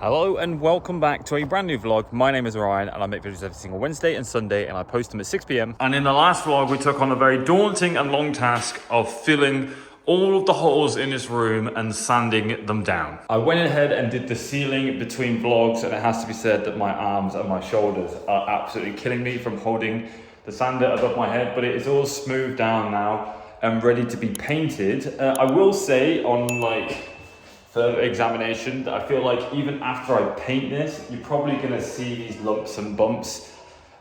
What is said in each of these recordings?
Hello and welcome back to a brand new vlog. My name is Orion and I make videos every single Wednesday and Sunday and I post them at 6 p.m. And in the last vlog, we took on the very daunting and long task of filling all of the holes in this room and sanding them down. I went ahead and did the ceiling between vlogs, and it has to be said that my arms and my shoulders are absolutely killing me from holding the sander above my head, but it is all smoothed down now and ready to be painted. I will say on further examination, I feel like even after I paint this, you're probably gonna see these lumps and bumps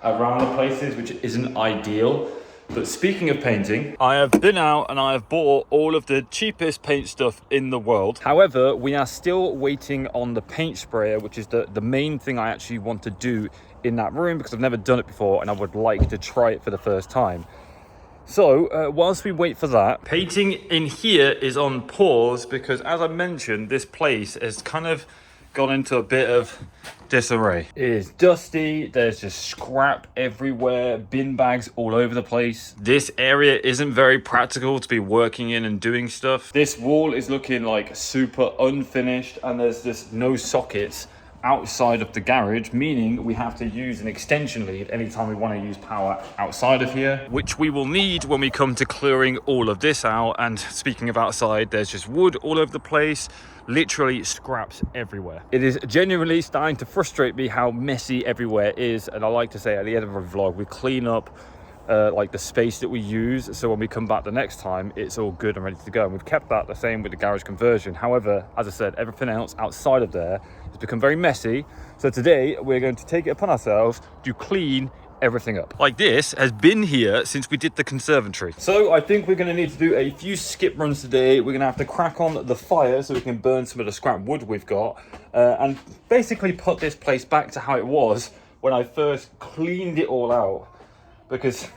around the places, which isn't ideal. But speaking of painting, I have been out and I have bought all of the cheapest paint stuff in the world. However, we are still waiting on the paint sprayer, which is the main thing I actually want to do in that room because I've never done it before and I would like to try it for the first time. So, whilst we wait for that, painting in here is on pause because, as I mentioned, this place has kind of gone into a bit of disarray. It is dusty, there's just scrap everywhere, bin bags all over the place. This area isn't very practical to be working in and doing stuff. This wall is looking like super unfinished and there's just no sockets outside of the garage, meaning we have to use an extension lead anytime we want to use power outside of here, which we will need when we come to clearing all of this out. And speaking of outside, there's just wood all over the place, literally scraps everywhere. It is genuinely starting to frustrate me how messy everywhere is, and I like to say at the end of a vlog we clean up like the space that we use, so when we come back the next time it's all good and ready to go. And we've kept that the same with the garage conversion. However, as I said, everything else outside of there has become very messy, so today we're going to take it upon ourselves to clean everything up. Like, this has been here since we did the conservatory, so I think we're going to need to do a few skip runs today. We're going to have to crack on the fire so we can burn some of the scrap wood we've got and basically put this place back to how it was when I first cleaned it all out. Because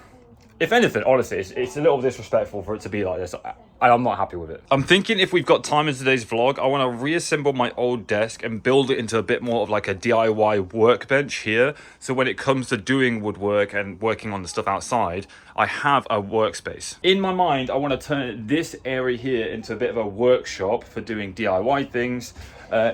if anything, honestly, it's a little disrespectful for it to be like this. I'm not happy with it. I'm thinking if we've got time in today's vlog, I want to reassemble my old desk and build it into a bit more of like a DIY workbench here. So when it comes to doing woodwork and working on the stuff outside, I have a workspace. In my mind, I want to turn this area here into a bit of a workshop for doing DIY things.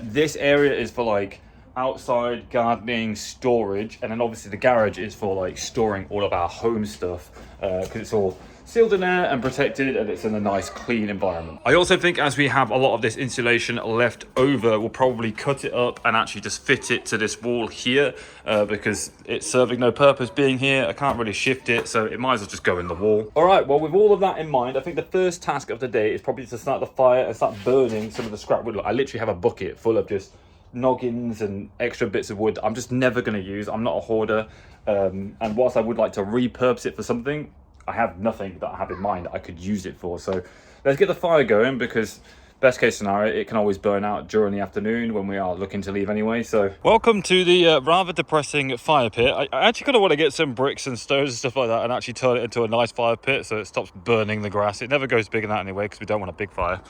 This area is for like outside gardening, storage, and then obviously the garage is for like storing all of our home stuff because it's all sealed in there and protected and it's in a nice clean environment. I also think as we have a lot of this insulation left over, we'll probably cut it up and actually just fit it to this wall here because it's serving no purpose being here. I can't really shift it, so it might as well just go in the wall. All right, well, with all of that in mind, I think the first task of the day is probably to start the fire and start burning some of the scrap wood. I literally have a bucket full of just noggins and extra bits of wood I'm just never going to use. I'm not a hoarder, and whilst I would like to repurpose it for something, I have nothing that I have in mind I could use it for. So let's get the fire going, because best case scenario, it can always burn out during the afternoon when we are looking to leave anyway. So welcome to the rather depressing fire pit. I actually kind of want to get some bricks and stones and stuff like that and actually turn it into a nice fire pit so it stops burning the grass. It never goes bigger than that anyway because we don't want a big fire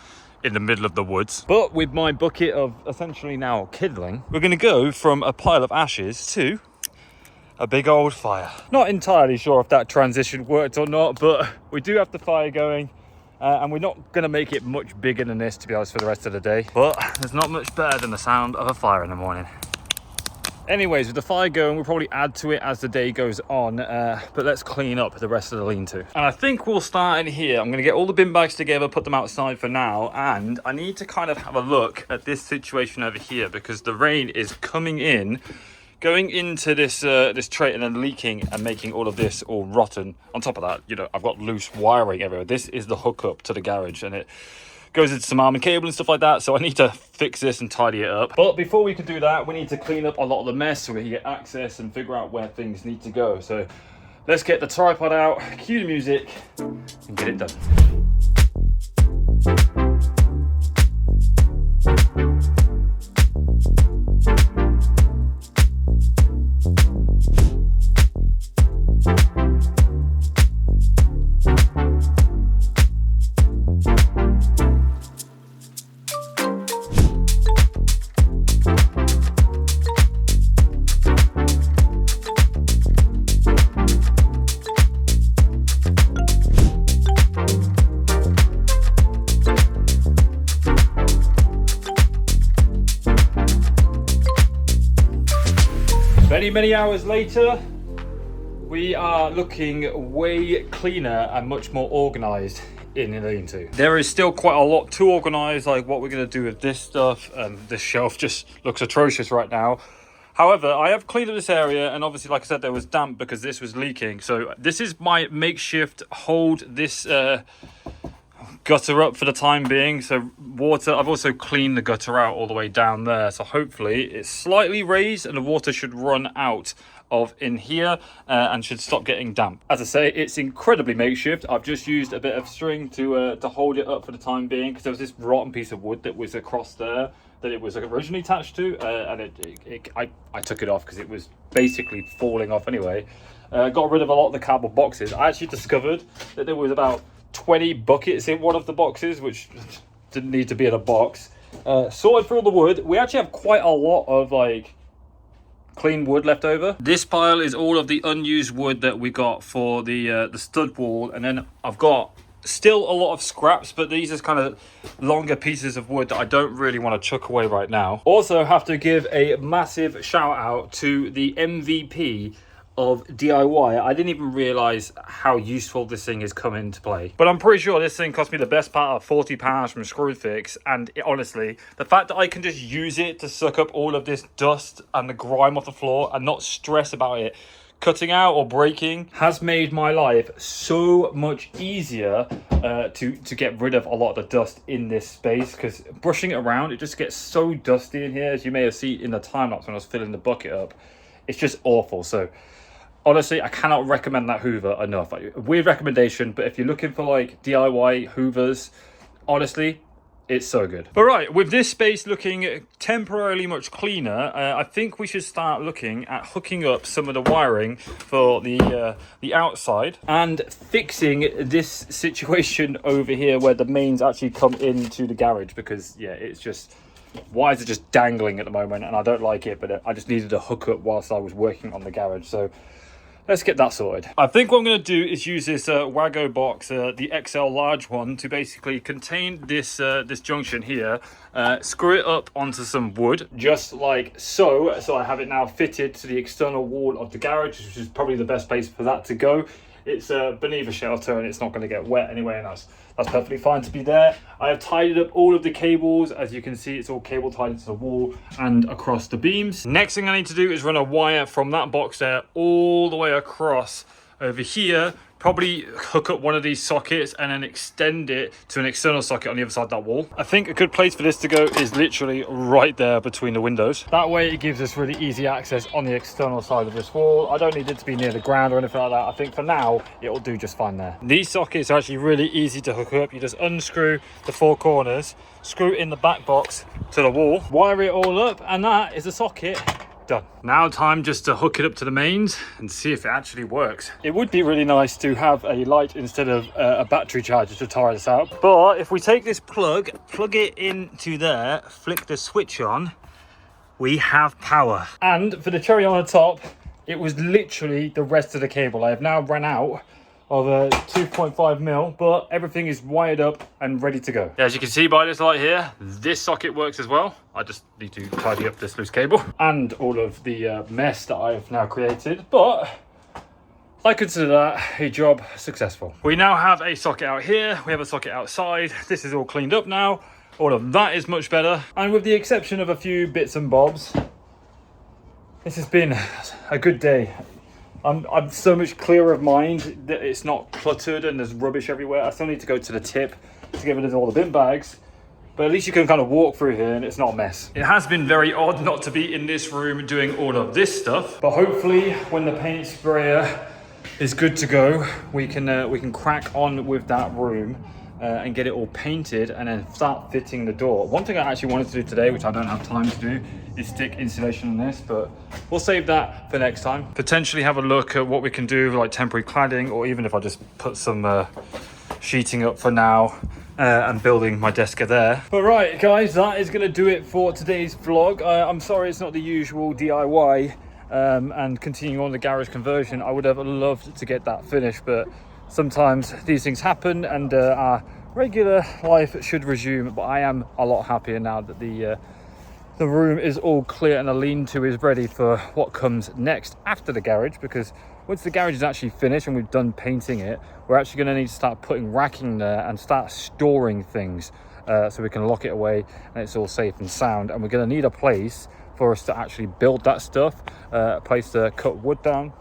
in the middle of the woods. But with my bucket of essentially now kindling, we're going to go from a pile of ashes to a big old fire. Not entirely sure if that transition worked or not, but we do have the fire going and we're not going to make it much bigger than this, to be honest, for the rest of the day. But there's not much better than the sound of a fire in the morning. Anyways, with the fire going, we'll probably add to it as the day goes on, but let's clean up the rest of the lean-to. And I think we'll start in here. I'm going to get all the bin bags together, put them outside for now, and I need to kind of have a look at this situation over here because the rain is coming in, going into this this tray and then leaking and making all of this all rotten. On top of that, you know, I've got loose wiring everywhere. This is the hookup to the garage and it goes into some almond cable and stuff like that, so I need to fix this and tidy it up. But before we can do that, we need to clean up a lot of the mess so we can get access and figure out where things need to go. So let's get the tripod out, cue the music, and get it done. Many hours later, we are looking way cleaner and much more organized in the lean-to. There is still quite a lot to organize, like what we're going to do with this stuff, and this shelf just looks atrocious right now. However, I have cleaned up this area, and obviously, like I said, there was damp because this was leaking. So this is my makeshift hold this gutter up for the time being. So water, I've also cleaned the gutter out all the way down there, so hopefully it's slightly raised and the water should run out of in here and should stop getting damp. As I say, it's incredibly makeshift. I've just used a bit of string to hold it up for the time being, because there was this rotten piece of wood that was across there that it was originally attached to, and I took it off because it was basically falling off anyway. Got rid of a lot of the cardboard boxes. I actually discovered that there was about 20 buckets in one of the boxes, which didn't need to be in a box. Sorted through all the wood. We actually have quite a lot of like clean wood left over. This pile is all of the unused wood that we got for the stud wall, and then I've got still a lot of scraps, but these are kind of longer pieces of wood that I don't really want to chuck away right now. Also have to give a massive shout out to the MVP of DIY. I didn't even realize how useful this thing has come into play, but I'm pretty sure this thing cost me the best part of £40 from Screwfix, and honestly, the fact that I can just use it to suck up all of this dust and the grime off the floor and not stress about it cutting out or breaking has made my life so much easier to get rid of a lot of the dust in this space, because brushing it around, it just gets so dusty in here, as you may have seen in the time lapse when I was filling the bucket up. It's just awful. So honestly, I cannot recommend that Hoover enough. Weird recommendation, but if you're looking for like DIY Hoovers, honestly, it's so good. But right, with this space looking temporarily much cleaner, I think we should start looking at hooking up some of the wiring for the outside and fixing this situation over here where the mains actually come into the garage, because yeah, it's just, wires are just dangling at the moment and I don't like it, but I just needed a hookup whilst I was working on the garage. So let's get that sorted. I think what I'm going to do is use this Wago box, the XL large one, to basically contain this this junction here, screw it up onto some wood, just like so. So I have it now fitted to the external wall of the garage, which is probably the best place for that to go. It's beneath a shelter and it's not going to get wet anyway, and that's perfectly fine to be there. I have tidied up all of the cables. As you can see, it's all cable tied into the wall and across the beams. Next thing I need to do is run a wire from that box there all the way across over here, probably hook up one of these sockets and then extend it to an external socket on the other side of that wall. I think a good place for this to go is literally right there between the windows. That way it gives us really easy access on the external side of this wall. I don't need it to be near the ground or anything like that. I think for now it'll do just fine there. These sockets are actually really easy to hook up. You just unscrew the four corners, screw it in the back box to the wall, wire it all up, and that is a socket done. Now time just to hook it up to the mains and see if it actually works. It would be really nice to have a light instead of a battery charger to tire this out. But if we take this plug it into there, flick the switch on, we have power. And for the cherry on the top, it was literally the rest of the cable. I have now run out of a 2.5 mil, but everything is wired up and ready to go. As you can see by this light here, this socket works as well. I just need to tidy up this loose cable and all of the mess that I've now created, but I consider that a job successful. We now have a socket out here, we have a socket outside. This is all cleaned up now. All of that is much better. And with the exception of a few bits and bobs, this has been a good day. I'm so much clearer of mind that it's not cluttered and there's rubbish everywhere. I still need to go to the tip to get rid of all the bin bags, but at least you can kind of walk through here and it's not a mess. It has been very odd not to be in this room doing all of this stuff, but hopefully when the paint sprayer is good to go, we can crack on with that room and get it all painted and then start fitting the door. One thing I actually wanted to do today, which I don't have time to do, is stick insulation on this, but we'll save that for next time. Potentially have a look at what we can do, like temporary cladding, or even if I just put some sheeting up for now and building my desk there. But right, guys, that is gonna do it for today's vlog. I'm sorry it's not the usual DIY and continuing on the garage conversion. I would have loved to get that finished, but sometimes these things happen and our regular life should resume. But I am a lot happier now that the the room is all clear and the lean-to is ready for what comes next after the garage, because once the garage is actually finished and we've done painting it, we're actually going to need to start putting racking there and start storing things so we can lock it away and it's all safe and sound. And we're going to need a place for us to actually build that stuff, a place to cut wood down.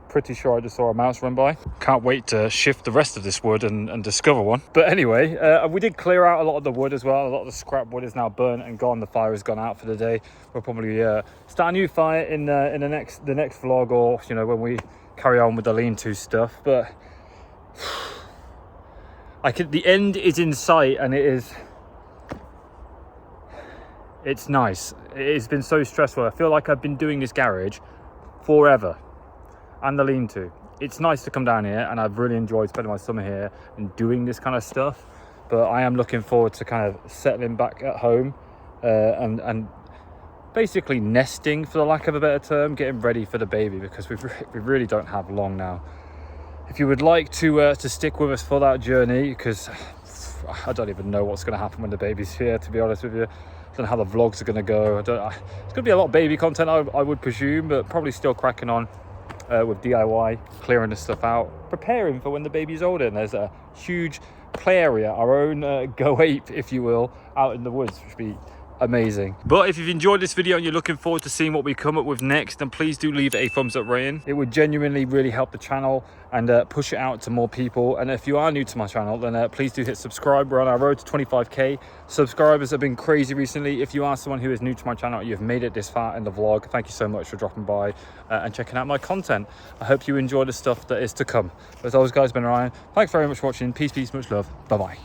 Pretty sure I just saw a mouse run by. Can't wait to shift the rest of this wood and discover one. But anyway, we did clear out a lot of the wood as well. A lot of the scrap wood is now burnt and gone. The fire has gone out for the day. We'll probably start a new fire in the next vlog, or you know, when we carry on with the lean-to stuff. But the end is in sight, and it's nice. It's been so stressful. I feel like I've been doing this garage forever. And the lean-to. It's nice to come down here, and I've really enjoyed spending my summer here and doing this kind of stuff. But I am looking forward to kind of settling back at home and basically nesting, for the lack of a better term, getting ready for the baby, because we really don't have long now. If you would like to stick with us for that journey, because I don't even know what's going to happen when the baby's here, to be honest with you. I don't know how the vlogs are going to go. It's going to be a lot of baby content, I would presume, but probably still cracking on with DIY, clearing the stuff out, preparing for when the baby's older. And there's a huge play area, our own go ape, if you will, out in the woods, which would be amazing. But if you've enjoyed this video and you're looking forward to seeing what we come up with next, then please do leave a thumbs up rating. It would genuinely really help the channel and push it out to more people. And if you are new to my channel, then please do hit subscribe. We're on our road to 25k subscribers. Have been crazy recently. If you are someone who is new to my channel, you've made it this far in the vlog, thank you so much for dropping by and checking out my content. I hope you enjoy the stuff that is to come. As always, guys, been Orion. Thanks very much for watching. Peace, much love. Bye bye.